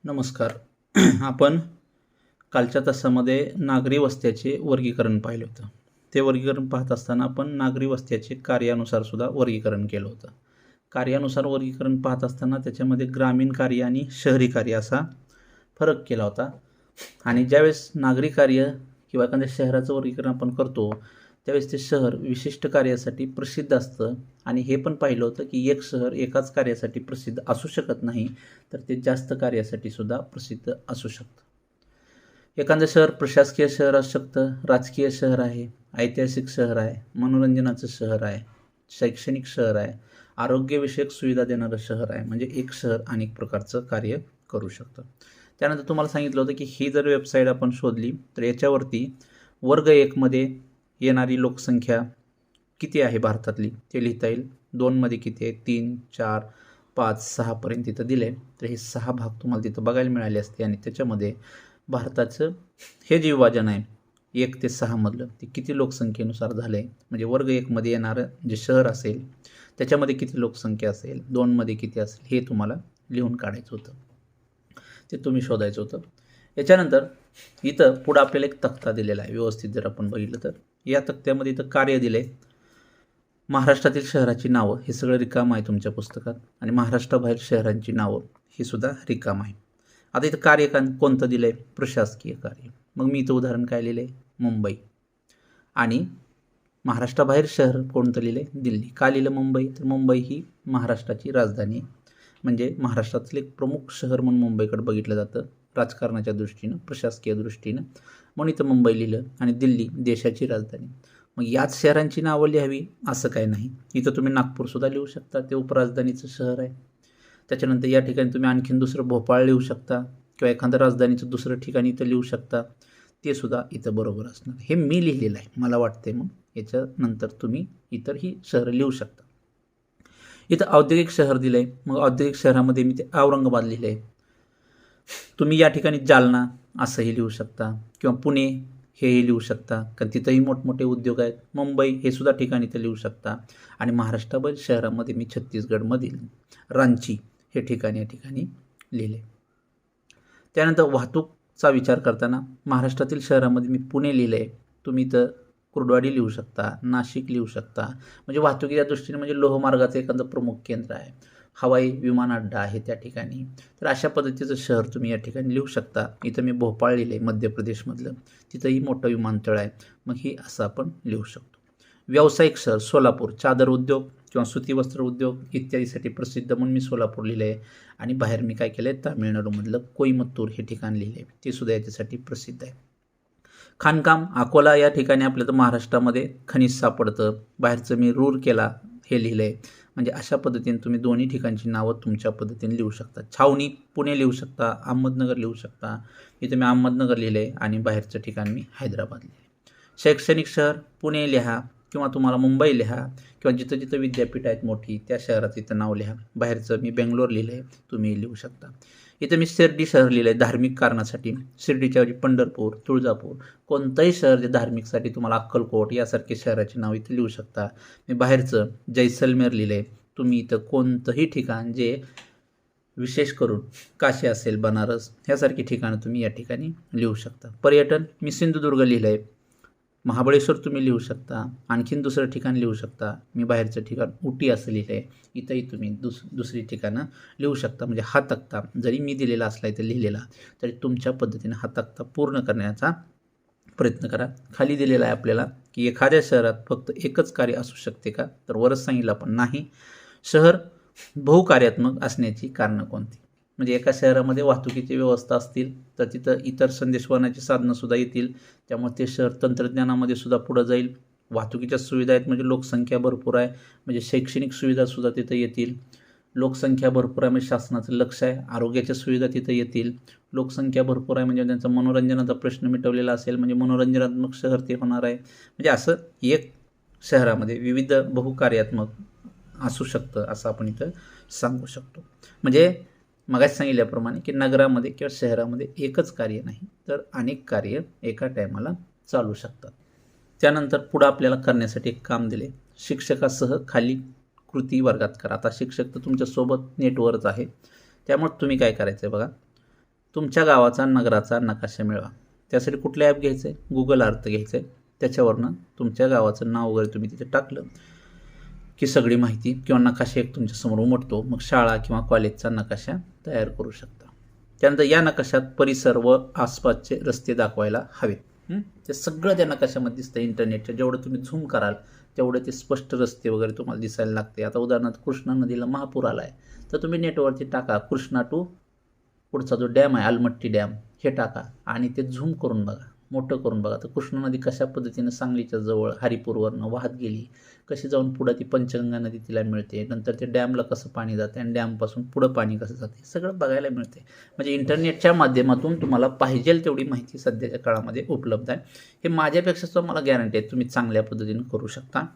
नमस्कार. आपण कालच्या तासामध्ये नागरी वस्त्याचे वर्गीकरण पाहिलं होतं. ते वर्गीकरण पाहत असताना आपण नागरी वस्त्याचे कार्यानुसार सुद्धा वर्गीकरण केलं होतं. कार्यानुसार वर्गीकरण पाहत असताना त्याच्यामध्ये ग्रामीण कार्य आणि शहरी कार्य असा फरक केला होता. आणि ज्यावेळेस नागरी कार्य किंवा एखाद्या शहराचं वर्गीकरण आपण करतो, त्यावेळेस ते शहर विशिष्ट कार्यासाठी प्रसिद्ध असतं. आणि हे पण पाहिलं होतं की एक शहर एकाच कार्यासाठी प्रसिद्ध असू शकत नाही, तर ते जास्त कार्यासाठी सुद्धा प्रसिद्ध असू शकतं. एखादं शहर प्रशासकीय शहर असू शकतं, राजकीय शहर आहे, ऐतिहासिक शहर आहे, मनोरंजनाचं शहर आहे, शैक्षणिक शहर आहे, आरोग्यविषयक सुविधा देणारं शहर आहे. म्हणजे एक शहर अनेक प्रकारचं कार्य करू शकतं. त्यानंतर तुम्हाला सांगितलं होतं की ही जर वेबसाईट आपण शोधली तर याच्यावरती वर्ग 1मध्ये येणारी लोकसंख्या किती आहे भारतातली ते लिहिता येईल. 2मध्ये किती आहे, 3, 4, 5, 6पर्यंत तिथं दिले. तर हे 6 भाग तुम्हाला तिथं बघायला मिळाले असते. आणि त्याच्यामध्ये भारताचं हे जे विभाजन आहे 1 ते 6 मधलं ते किती लोकसंख्येनुसार झालं आहे. म्हणजे वर्ग 1मध्ये येणारं जे शहर असेल त्याच्यामध्ये किती लोकसंख्या असेल, 2मध्ये किती असेल, हे तुम्हाला लिहून काढायचं होतं. ते तुम्ही शोधायचं होतं. याच्यानंतर इथं पुढं आपल्याला एक तक्ता दिलेला आहे. व्यवस्थित जर आपण बघितलं तर या तक्त्यामध्ये इथं कार्य दिले. महाराष्ट्रातील शहराची नावं हे सगळं रिकाम आहे तुमच्या पुस्तकात. आणि महाराष्ट्राबाहेर शहरांची नावं हे सुद्धा रिकाम आहे. आता इथं कार्य कोणतं दिलं आहे, प्रशासकीय कार्य. मग मी इथं उदाहरण काय लिहिलं आहे, मुंबई. आणि महाराष्ट्राबाहेर शहर कोणतं लिहिलं आहे, दिल्ली. का लिहिलं मुंबई, तर मुंबई ही महाराष्ट्राची राजधानी आहे. म्हणजे महाराष्ट्रातील एक प्रमुख शहर म्हणून मुंबईकडे बघितलं जातं राजकारणाच्या दृष्टीनं, प्रशासकीय दृष्टीनं. म्हणून इथं मुंबई लिहिलं. आणि दिल्ली देशाची राजधानी. मग याच शहरांची नावं लिहावी असं काय नाही. इथं तुम्ही नागपूरसुद्धा लिहू शकता, ते उपराजधानीचं शहर आहे. त्याच्यानंतर या ठिकाणी तुम्ही आणखीन दुसरं भोपाळ लिहू शकता किंवा एखादं राजधानीचं दुसरं ठिकाण इथं लिहू शकता. ते सुद्धा इथं बरोबर असणार. हे मी लिहिलेलं आहे मला वाटते. मग याच्यानंतर तुम्ही इतरही शहरं लिहू शकता. इथं औद्योगिक शहर दिलं आहे. मग औद्योगिक शहरामध्ये मी ते औरंगाबाद लिहिलं आहे. तुम्ही या ठिकाणी जालना असंही लिहू शकता किंवा पुणे हेही लिहू शकता, कारण तिथंही मोठमोठे उद्योग आहेत. मुंबई हे सुद्धा ठिकाण इथं लिहू शकता. आणि महाराष्ट्राबाहेर शहरामध्ये मी छत्तीसगडमधील रांची हे ठिकाण या ठिकाणी लिहिले. त्यानंतर वाहतूकचा विचार करताना महाराष्ट्रातील शहरामध्ये मी पुणे लिहिलं आहे. तुम्ही इथं कुर्डवाडी लिहू शकता, नाशिक लिहू शकता. म्हणजे वाहतुकीच्या दृष्टीने म्हणजे लोहमार्गाचं एखादं प्रमुख केंद्र आहे, हवाई विमान अड्डा आहे त्या ठिकाणी. तर अशा पद्धतीचं शहर तुम्ही या ठिकाणी लिहू शकता. इथं मी भोपाळ लिहिलं आहे मध्य प्रदेशमधलं, तिथंही मोठं विमानतळ आहे. मग ही असं आपण लिहू शकतो. व्यावसायिक शहर सोलापूर, चादर उद्योग किंवा सुती वस्त्र उद्योग इत्यादीसाठी प्रसिद्ध म्हणून मी सोलापूर लिहिलं आहे. आणि बाहेर मी काय केलं आहे, तामिळनाडूमधलं कोईमत्तूर हे ठिकाण लिहिले आहे, ते सुद्धा याच्यासाठी प्रसिद्ध आहे. खाणकाम अकोला या ठिकाणी आपल्याला महाराष्ट्रामध्ये खनिज सापडतं. बाहेरचं मी रूरकेला हे लिहिलं आहे. म्हणजे अशा पद्धतीने तुम्ही दोन्ही ठिकाणची नावं तुमच्या पद्धतीने लिहू शकता. छावणी पुणे लिहू शकता, अहमदनगर लिहू शकता. इथं मी अहमदनगर लिहिलं आहे आणि बाहेरचं ठिकाण मी हैदराबाद लिहिलं आहे. शैक्षणिक शहर पुणे लिहा किंवा तुम्हाला मुंबई लिहा किंवा जिथं जिथं विद्यापीठ आहेत मोठी त्या शहराचं इथं नाव लिहा. बाहेरचं मी बेंगलोर लिहिलं आहे, तुम्ही लिहू शकता. इथं मी शिर्डी शहर लिहिलं आहे धार्मिक कारणासाठी. शिर्डीच्या ऐवजी पंढरपूर, तुळजापूर कोणतंही शहर जे धार्मिकसाठी, तुम्हाला अक्कलकोट यासारखे शहराची नाव इथं लिहू शकता. मी बाहेरचं जैसलमेर लिहिलं आहे. तुम्ही इथं कोणतंही ठिकाण जे विशेष करून काशी असेल, बनारस ह्यासारखी ठिकाणं तुम्ही या ठिकाणी लिहू शकता. पर्यटन मी सिंधुदुर्ग लिहिलं आहे. महाबळेश्वर तुम्ही लिहू शकता. आणखीन दुसरं ठिकाण लिहू शकता. मी बाहेरचं ठिकाण उटी असं लिहिलं आहे. इथंही तुम्ही दुसरी ठिकाणं लिहू शकता. म्हणजे हा तक्ता जरी मी दिलेला असला इथं लिहिलेला, तरी तुमच्या पद्धतीने हा तक्ता पूर्ण करण्याचा प्रयत्न करा. खाली दिलेला आहे आपल्याला की एखाद्या शहरात फक्त एकच कार्य असू शकते का, तर वरच सांगितलं आपण नाही. शहर बहुकार्यात्मक असण्याची कारणं कोणती. म्हणजे एका शहरामध्ये वाहतुकीची व्यवस्था असतील तर तिथं इतर संदेशवहनाची साधनंसुद्धा येतील. त्यामुळे ते शहर तंत्रज्ञानामध्ये सुद्धा पुढं जाईल. वाहतुकीच्या सुविधा आहेत म्हणजे लोकसंख्या भरपूर आहे, म्हणजे शैक्षणिक सुविधासुद्धा तिथं येतील. लोकसंख्या भरपूर आहे म्हणजे शासनाचं लक्ष आहे, आरोग्याच्या सुविधा तिथं येतील. लोकसंख्या भरपूर आहे म्हणजे त्यांचा मनोरंजनाचा प्रश्न मिटवलेला असेल, म्हणजे मनोरंजनात्मक शहर ते होणार आहे. म्हणजे असं एक शहरामध्ये विविध बहुकार्यात्मक असू शकतं असं आपण इथं सांगू शकतो. म्हणजे मगाच सांगितल्याप्रमाणे की नगरामध्ये किंवा शहरामध्ये एकच कार्य नाही तर अनेक कार्य एका टायमाला चालू शकतात. त्यानंतर पुढं आपल्याला करण्यासाठी एक काम दिले, शिक्षकासह खाली कृती वर्गात करा. आता शिक्षक तर तुमच्यासोबत नेटवरच आहे, त्यामुळे तुम्ही काय करायचं आहे बघा. तुमच्या गावाचा नगराचा नकाशा मिळवा. त्यासाठी कुठलं ॲप घ्यायचं आहे? गुगल अर्थ घ्यायचं आहे. त्याच्यावरनं तुमच्या गावाचं नाव वगैरे तुम्ही तिथे टाकलं की सगळी माहिती किंवा नकाशा एक तुमच्यासमोर उमटतो. मग शाळा किंवा कॉलेजचा नकाशा तयार करू शकता. त्यानंतर या नकाशात परिसर व आसपासचे रस्ते दाखवायला हवेत. ते सगळं त्या नकाशामध्ये दिसतं. इंटरनेटच्या जेवढं तुम्ही झूम कराल तेवढे ते स्पष्ट रस्ते वगैरे तुम्हाला दिसायला लागते. आता उदाहरणार्थ कृष्णा नदीला महापूर आला आहे तर तुम्ही नेटवरती टाका कृष्णा टू पुढचा जो डॅम आहे आलमट्टी डॅम हे टाका आणि ते झूम करून बघा, मोठं करून बघा. तर कृष्णा नदी कशा पद्धतीनं सांगलीच्या जवळ हरिपूरवरनं वाहत गेली, कशी जाऊन पुढं ती पंचगंगा नदी तिला मिळते, नंतर ते डॅमला कसं पाणी जाते आणि डॅमपासून पुढं पाणी कसं जाते सगळं बघायला मिळते. म्हणजे इंटरनेटच्या माध्यमातून तुम्हाला पाहिजे तेवढी माहिती सध्याच्या काळामध्ये उपलब्ध आहे. हे माझ्यापेक्षा सुद्धा मला गॅरंटी आहे तुम्ही चांगल्या पद्धतीने करू शकता.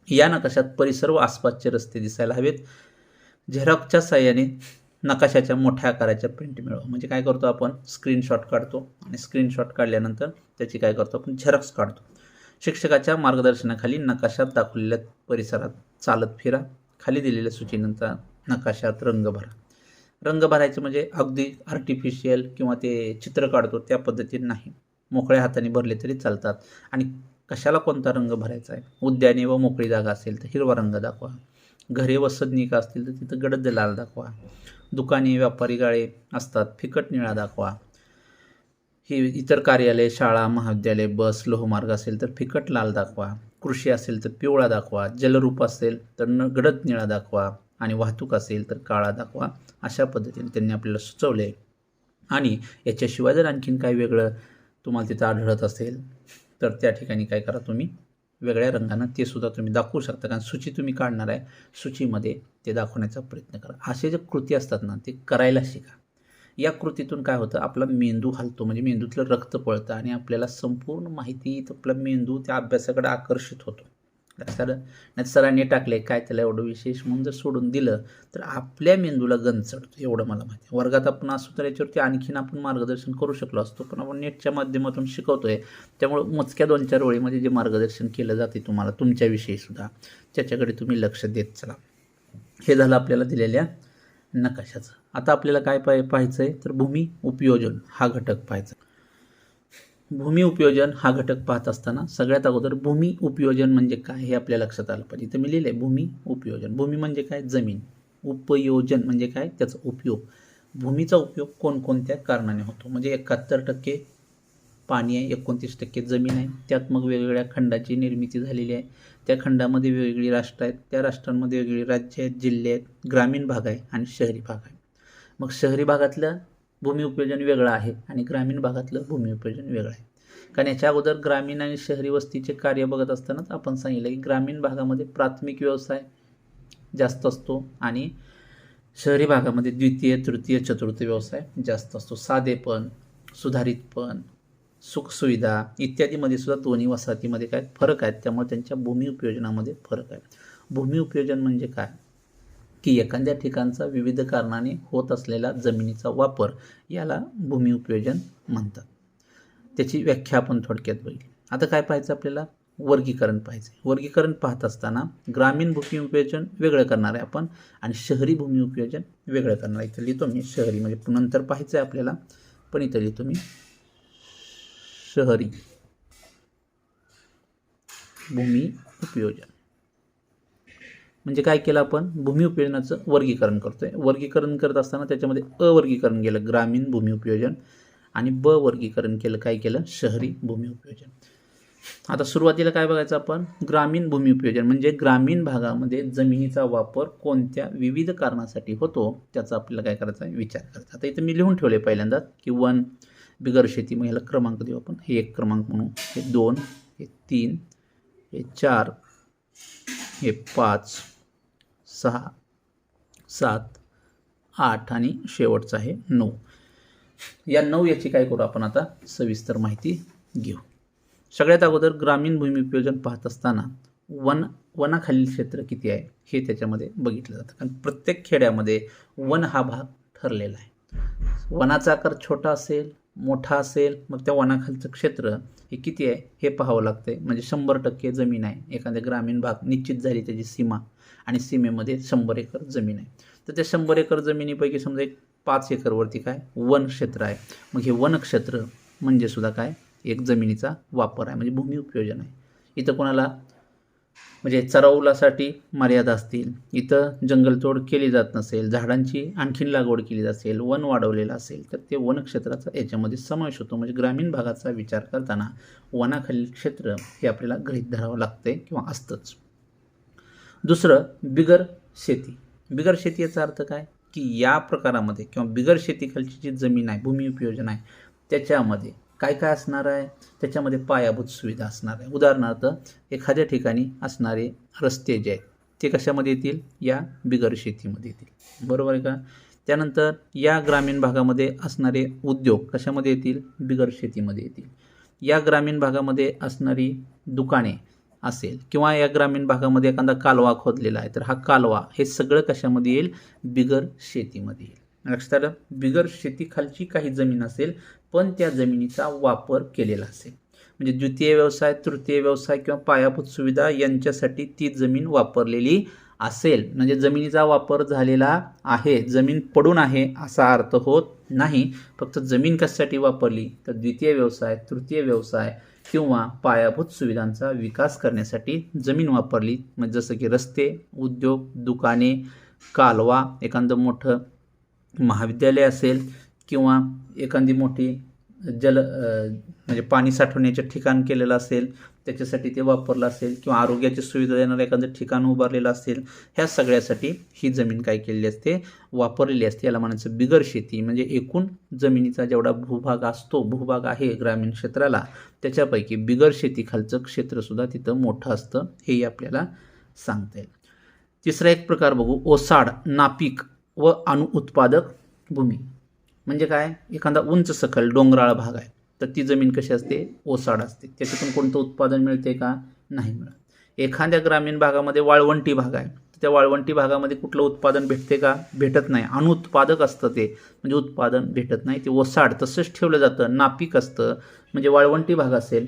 या नकाशात परिसर व आसपासचे रस्ते दिसायला हवेत. झेरॉक्सच्या साहाय्याने नकाशाच्या मोठ्या आकाराच्या प्रिंट मिळवा. म्हणजे काय करतो आपण स्क्रीनशॉट काढतो आणि स्क्रीनशॉट काढल्यानंतर त्याची काय करतो आपण झेरॉक्स काढतो. शिक्षकाच्या मार्गदर्शनाखाली नकाशात दाखवलेल्या परिसरात चालत फिरा. खाली दिलेल्या सूचीनंतर नकाशात रंग भरा. रंग भरायचे म्हणजे अगदी आर्टिफिशियल किंवा ते चित्र काढतो त्या पद्धतीने नाही, मोकळ्या हाताने भरले तरी चालतात. आणि कशाला कोणता रंग भरायचा आहे? उद्याने व मोकळी जागा असेल तर हिरवा रंग दाखवा. घरे व सदनिका असतील तर तिथं गडद लाल दाखवा. दुकाने व्यापारी गाळे असतात फिकट निळा दाखवा. ही इतर कार्यालय शाळा महाविद्यालय बस लोहमार्ग असेल तर फिकट लाल दाखवा. कृषी असेल तर पिवळा दाखवा. जलरूप असेल तर गडद निळा दाखवा आणि वाहतूक असेल तर काळा दाखवा. अशा पद्धतीने त्यांनी आपल्याला सुचवले. आणि याच्याशिवाय जर आणखीन काही वेगळं तुम्हाला तिथं आढळत असेल तर त्या ठिकाणी काय करा तुम्ही वेगळ्या रंगानं ते सुद्धा तुम्ही दाखवू शकता. कारण सूची तुम्ही काढणार आहे, सूचीमध्ये ते दाखवण्याचा प्रयत्न करा. असे जे कृती असतात ना ते करायला शिका. या कृतीतून काय होतं आपला मेंदू हलतो, म्हणजे मेंदूतलं रक्त पळतं आणि आपल्याला संपूर्ण माहिती आपला मेंदू त्या अभ्यासाकडे आकर्षित होतो. नाही सरांनी टाकले काय त्याला एवढं विशेष म्हणून जर सोडून दिलं तर आपल्या मेंदूला गंज चढतो. एवढं मला माहिती आहे. वर्गात आपण असतो तर याच्यावरती आणखीन आपण मार्गदर्शन करू शकलो असतो, पण आपण नेटच्या माध्यमातून शिकवतोय त्यामुळं मोजक्या 2-4 ओळीमध्ये जे मार्गदर्शन केलं जाते तुम्हाला तुमच्याविषयी सुद्धा त्याच्याकडे तुम्ही लक्ष देत चला. हे झालं आपल्याला दिलेल्या नकाशाचं. आता आपल्याला काय पाहायचं आहे तर भूमी उपयोजन हा घटक पाहायचा. भूमी उपयोजन हा घटक पाहत असताना सगळ्यात अगोदर भूमी उपयोजन म्हणजे काय हे आपल्या लक्षात आलं पाहिजे. इथं मी लिहिलंय भूमी उपयोजन. भूमी म्हणजे काय? जमीन. उपयोजन म्हणजे काय? त्याचा उपयोग. भूमीचा उपयोग कोणकोणत्या कारणाने होतो? म्हणजे 71% पाणी आहे, 29% जमीन आहे. त्यात मग वेगवेगळ्या खंडाची निर्मिती झालेली आहे. त्या खंडामध्ये वेगवेगळी राष्ट्र आहेत, त्या राष्ट्रांमध्ये वेगवेगळी राज्य आहेत, जिल्हे आहेत, ग्रामीण भाग आहे आणि शहरी भाग आहे. मग शहरी भागातलं भूमी उपयोजन वेगळं आहे आणि ग्रामीण भागातलं भूमी उपयोजन वेगळं आहे. कारण याच्या अगोदर ग्रामीण आणि शहरी वस्तीचे कार्य बघत असतानाच आपण सांगितलं की ग्रामीण भागामध्ये प्राथमिक व्यवसाय जास्त असतो आणि शहरी भागामध्ये द्वितीय तृतीय चतुर्थ व्यवसाय जास्त असतो. साधेपण, सुधारितपण, सुखसुविधा इत्यादीमध्ये सुद्धा दोन्ही वसाहतीमध्ये काय फरक आहेत. त्यामुळे त्यांच्या भूमी उपयोजनामध्ये फरक आहे. भूमी उपयोजन म्हणजे काय की एखाद्या ठिकाणचा विविध कारणाने होत असलेला जमिनीचा वापर याला भूमी उपयोजन म्हणतात. त्याची व्याख्या आपण थोडक्यात बघितली. आता काय पाहायचं आपल्याला? वर्गीकरण पाहायचं. वर्गीकरण पाहत असताना ग्रामीण भूमी उपयोजन वेगळं करणार आहे आपण आणि शहरी भूमी उपयोजन वेगळं करणार आहे. इथं लिहितो मी शहरी, म्हणजे नंतर पाहायचं आहे आपल्याला, पण इथं लिहितो मी शहरी भूमी उपयोजन. म्हणजे काय केलं आपण? भूमी उपयोजनाचं वर्गीकरण करतोय. वर्गीकरण करत असताना त्याच्यामध्ये अवर्गीकरण केलं ग्रामीण भूमी उपयोजन आणि ब वर्गीकरण केलं काय केलं? शहरी भूमी उपयोजन. आता सुरुवातीला काय बघायचं आपण? ग्रामीण भूमी उपयोजन म्हणजे ग्रामीण भागामध्ये जमिनीचा वापर कोणत्या विविध कारणासाठी होतो त्याचा आपल्याला काय करायचा आहे? विचार करायचा. आता इथं मी लिहून ठेवले पहिल्यांदा की 1 बिगर शेती. मग ह्याला क्रमांक देऊ आपण. हे 1 क्रमांक म्हणू, हे 2, हे 3, हे 4, हे 5, 6, 7, 8 आणि शेवटचं आहे 9. या 9 याची काय करू आपण आता सविस्तर माहिती घेऊ. सगळ्यात अगोदर ग्रामीण भूमी उपयोजन पाहत असताना वनाखालील क्षेत्र किती आहे हे त्याच्यामध्ये बघितलं जातं. कारण प्रत्येक खेड्यामध्ये वन हा भाग ठरलेला आहे. वनाचा आकार छोटा असेल मोठा असेल मग त्या वनाखालचं क्षेत्र हे किती आहे हे पाहावं लागतंय. म्हणजे 100% जमीन आहे एखाद्या ग्रामीण भाग निश्चित झाली त्याची सीमा आणि सीमेमध्ये 100 एकर जमीन आहे तर त्या 100 एकर जमिनीपैकी समजा एक 5 एकरवरती काय वन क्षेत्र आहे. मग हे वन क्षेत्र म्हणजे सुद्धा काय एक जमिनीचा वापर आहे, म्हणजे भूमी उपयोजन आहे. इथं कोणाला म्हणजे चराऊलासाठी मर्यादा असतील, इथं जंगलतोड केली जात नसेल, झाडांची आणखीन लागवड केली असेल, वन वाढवलेलं असेल, तर ते वनक्षेत्राचा याच्यामध्ये समावेश होतो. म्हणजे ग्रामीण भागाचा विचार करताना वनाखालील क्षेत्र हे आपल्याला गृहीत धरावं लागते किंवा असतंच. दुसरं बिगर शेती. बिगर शेती याचा अर्थ काय की या प्रकारामध्ये किंवा बिगर शेतीखालची जी जमीन आहे, भूमी उपयोजन आहे, त्याच्यामध्ये काय काय असणार आहे, त्याच्यामध्ये पायाभूत सुविधा असणार आहे. उदाहरणार्थ एखाद्या ठिकाणी असणारे रस्ते जे आहेत ते कशामध्ये येतील, या बिगर शेतीमध्ये येतील, बरोबर आहे का. त्यानंतर या ग्रामीण भागामध्ये असणारे उद्योग कशामध्ये येतील, बिगर शेतीमध्ये येतील. या ग्रामीण भागामध्ये असणारी दुकाने असेल किंवा या ग्रामीण भागामध्ये एखादा कालवा खोदलेला आहे, तर हा कालवा हे सगळं कशामध्ये येईल, बिगर शेतीमध्ये येईल. लक्षात आलं. बिगर शेतीखालची काही जमीन असेल पण त्या जमिनीचा वापर केलेला असेल, म्हणजे द्वितीय व्यवसाय, तृतीय व्यवसाय किंवा पायाभूत सुविधा यांच्यासाठी ती जमीन वापरलेली असेल. म्हणजे जमिनीचा वापर झालेला आहे, जमीन पडून आहे असा अर्थ होत नाही. फक्त जमीन कशासाठी वापरली तर द्वितीय व्यवसाय, तृतीय व्यवसाय किंवा पायाभूत सुविधांचा विकास करण्यासाठी जमीन वापरली. म्हणजे जसं की रस्ते, उद्योग, दुकाने, कालवा, एखादं मोठं महाविद्यालय असेल किंवा एखादी मोठी म्हणजे पाणी साठवण्याचे ठिकाण केलेलं असेल, त्याच्यासाठी ते वापरलं असेल किंवा आरोग्याची सुविधा देणारं एखादं ठिकाण उभारलेलं असेल, ह्या सगळ्यासाठी ही जमीन काय केलेली असते, वापरलेली असते. याला म्हणायचं बिगर शेती. म्हणजे एकूण जमिनीचा जेवढा भूभाग असतो, भूभाग आहे ग्रामीण क्षेत्राला, त्याच्यापैकी बिगर शेतीखालचं क्षेत्रसुद्धा तिथं मोठं असतं, हेही आपल्याला सांगता येईल. तिसरा एक प्रकार बघू, ओसाड, नापीक व अनुत्पादक भूमी. म्हणजे काय, एखादा उंच सखल डोंगराळ भाग आहे तर ती जमीन कशी असते, ओसाड असते. त्याच्यातून कोणतं उत्पादन मिळते का, नाही मिळत. एखाद्या ग्रामीण भागामध्ये वाळवंटी भाग आहे तर त्या वाळवंटी भागामध्ये कुठलं उत्पादन भेटते का, भेटत नाही. अनुत्पादक असतं ते, म्हणजे उत्पादन भेटत नाही. ते ओसाड तसंच ठेवलं जातं. नापीक असतं म्हणजे वाळवंटी भाग असेल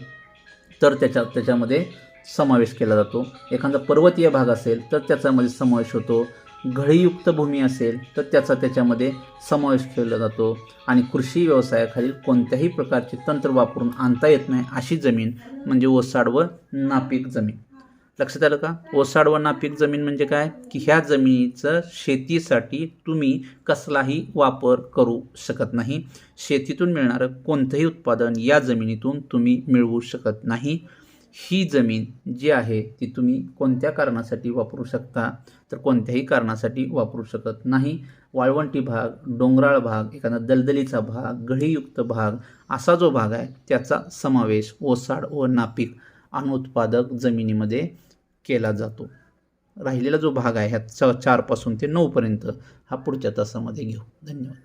तर त्याच्यामध्ये समावेश केला जातो. एखादा पर्वतीय भाग असेल तर त्याच्यामध्ये समावेश होतो. घळीयुक्त भूमी असेल तर त्याच्यामध्ये समावेश केला जातो. आणि कृषी व्यवसायाखालील कोणत्याही प्रकारचे तंत्र वापरून आणता येत नाही अशी जमीन म्हणजे ओसाड व नापीक जमीन. लक्षात आलं का. ओसाड व नापीक जमीन म्हणजे काय की ह्या जमिनीचं शेतीसाठी तुम्ही कसलाही वापर करू शकत नाही. शेतीतून मिळणारं कोणतंही उत्पादन या जमिनीतून तुम्ही मिळवू शकत नाही. ही जमीन जी आहे ती तुम्ही कोणत्या कारणासाठी वापरू शकता तर कोणत्याही कारणासाठी वापरू शकत नाही. वाळवंटी भाग, डोंगराळ भाग, एखादा दलदलीचा भाग, गढीयुक्त भाग असा जो भाग आहे त्याचा समावेश ओसाड व नापीक अनुत्पादक जमिनीमध्ये केला जातो. राहिलेला जो भाग आहे ह्या 4 पासून ते 9 पर्यंत हा पुढच्या तासामध्ये घेऊ. धन्यवाद.